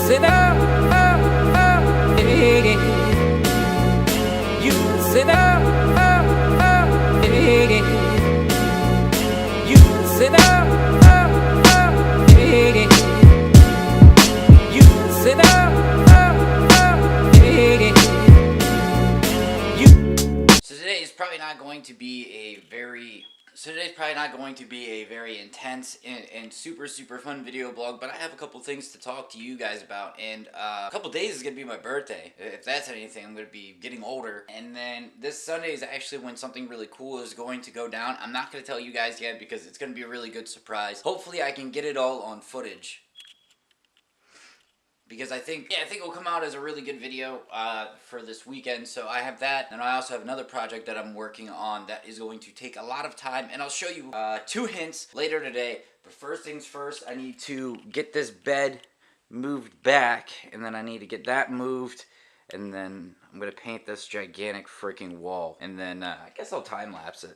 said, hey. You said, hey. You said, hey. You said, hey. So today's probably not going to be a very intense and super fun video blog, but I have a couple things to talk to you guys about, and a couple days is going to be my birthday. If that's anything, I'm going to be getting older, and then this Sunday is actually when something really cool is going to go down. I'm not going to tell you guys yet because it's going to be a really good surprise. Hopefully I can get it all on footage, because I think it will come out as a really good video for this weekend. So I have that, and I also have another project that I'm working on that is going to take a lot of time, and I'll show you 2 hints later today. But first things first, I need to get this bed moved back, and then I need to get that moved, and then I'm gonna paint this gigantic freaking wall, and then I guess I'll time lapse it.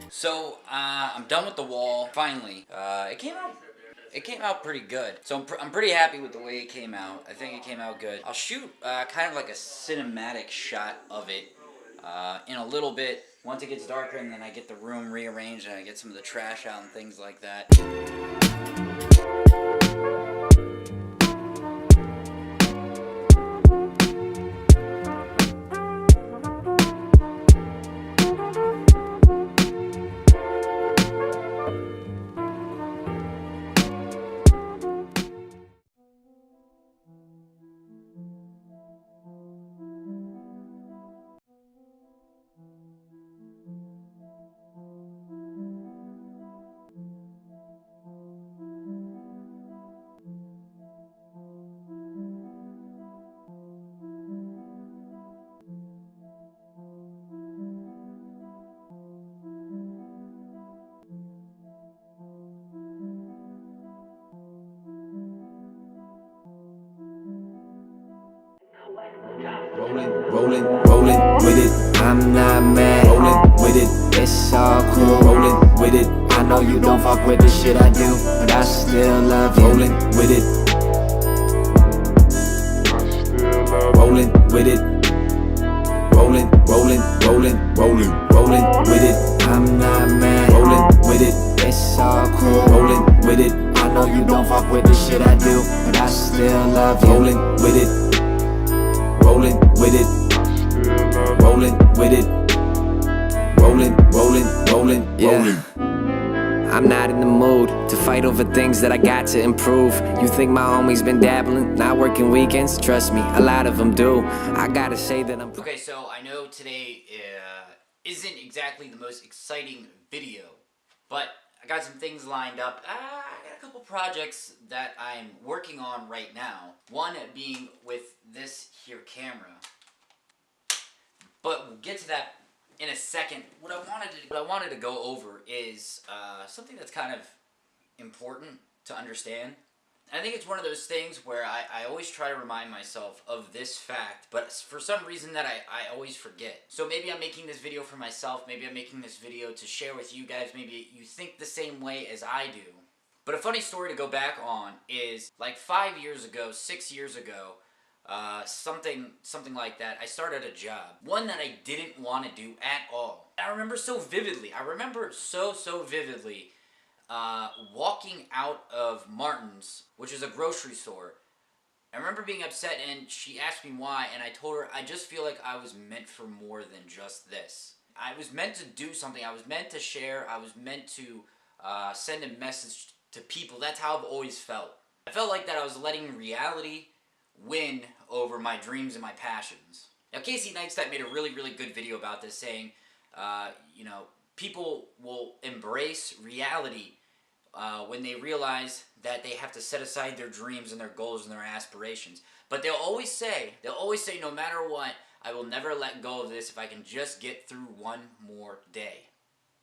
So I'm done with the wall. Finally, it came out pretty good. So I'm pretty happy with the way it came out. I think it came out good. I'll shoot kind of like a cinematic shot of it in a little bit once it gets darker, and then I get the room rearranged and I get some of the trash out and things like that. Rolling with it, I'm not mad. Rolling with it, it's all cool. Rolling with it, I know you don't fuck with the shit I do, but I still love you. Rolling with it, rolling with it, rolling with it, I'm not mad. Rolling with it, it's all cool. Rolling with it, I know you don't fuck with the shit I do, but I still love you. Rolling with it, rolling with it, rolling with it, rolling, yeah. I'm not in the mood to fight over things that I got to improve. You think my homie's been dabbling, not working weekends? Trust me, a lot of them do. I gotta say that I'm... Okay, so I know today isn't exactly the most exciting video, but I got some things lined up. I got a couple projects that I'm working on right now. One being with this here camera. But we'll get to that in a second. What I wanted to go over is something that's kind of important to understand. And I think it's one of those things where I always try to remind myself of this fact, but for some reason that I always forget. So maybe I'm making this video for myself, maybe I'm making this video to share with you guys, maybe you think the same way as I do. But a funny story to go back on is, like 5 years ago, 6 years ago, something like that, I started a job. One that I didn't want to do at all. I remember so vividly, so vividly, walking out of Martin's, which is a grocery store. I remember being upset, and she asked me why, and I told her, I just feel like I was meant for more than just this. I was meant to do something, I was meant to share, I was meant to send a message to people. That's how I've always felt. I felt like that I was letting reality win over my dreams and my passions. Now, Casey Neistat made a really good video about this, saying, you know, people will embrace reality when they realize that they have to set aside their dreams and their goals and their aspirations. But they'll always say, no matter what, I will never let go of this if I can just get through one more day.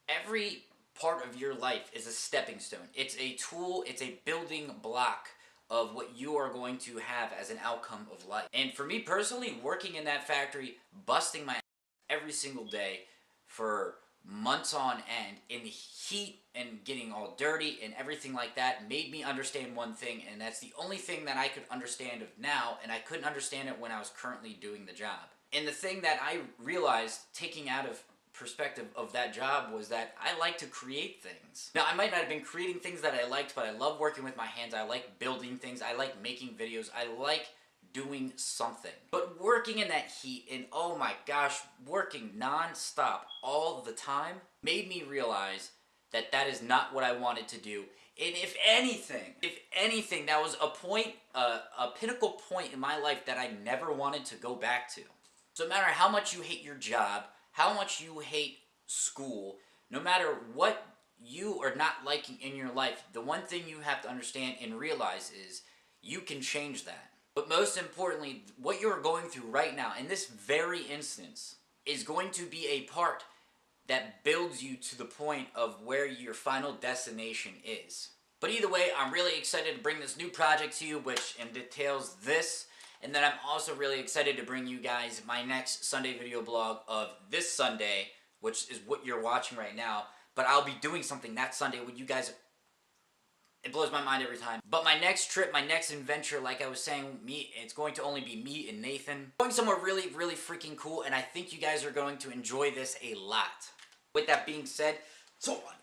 Every part of your life is a stepping stone. It's a tool, it's a building block of what you are going to have as an outcome of life. And for me personally, working in that factory, busting my ass every single day for months on end in the heat and getting all dirty and everything like that made me understand one thing, and that's the only thing that I could understand of now, and I couldn't understand it when I was currently doing the job. And the thing that I realized taking out of perspective of that job was that I like to create things. Now, I might not have been creating things that I liked, but I love working with my hands. I like building things. I like making videos. I like doing something. But working in that heat and, oh my gosh, working non-stop all the time made me realize that that is not what I wanted to do. And if anything, that was a point, a pinnacle point in my life that I never wanted to go back to. So no matter how much you hate your job, how much you hate school, no matter what you are not liking in your life, the one thing you have to understand and realize is you can change that. But most importantly, what you're going through right now, in this very instance, is going to be a part that builds you to the point of where your final destination is. But either way, I'm really excited to bring this new project to you, which entails this. And then I'm also really excited to bring you guys my next Sunday video blog of this Sunday, which is what you're watching right now. But I'll be doing something that Sunday with you guys. It blows my mind every time. But my next trip, my next adventure, like I was saying, it's going to only be me and Nathan. Going somewhere really, really freaking cool, and I think you guys are going to enjoy this a lot. With that being said, so on.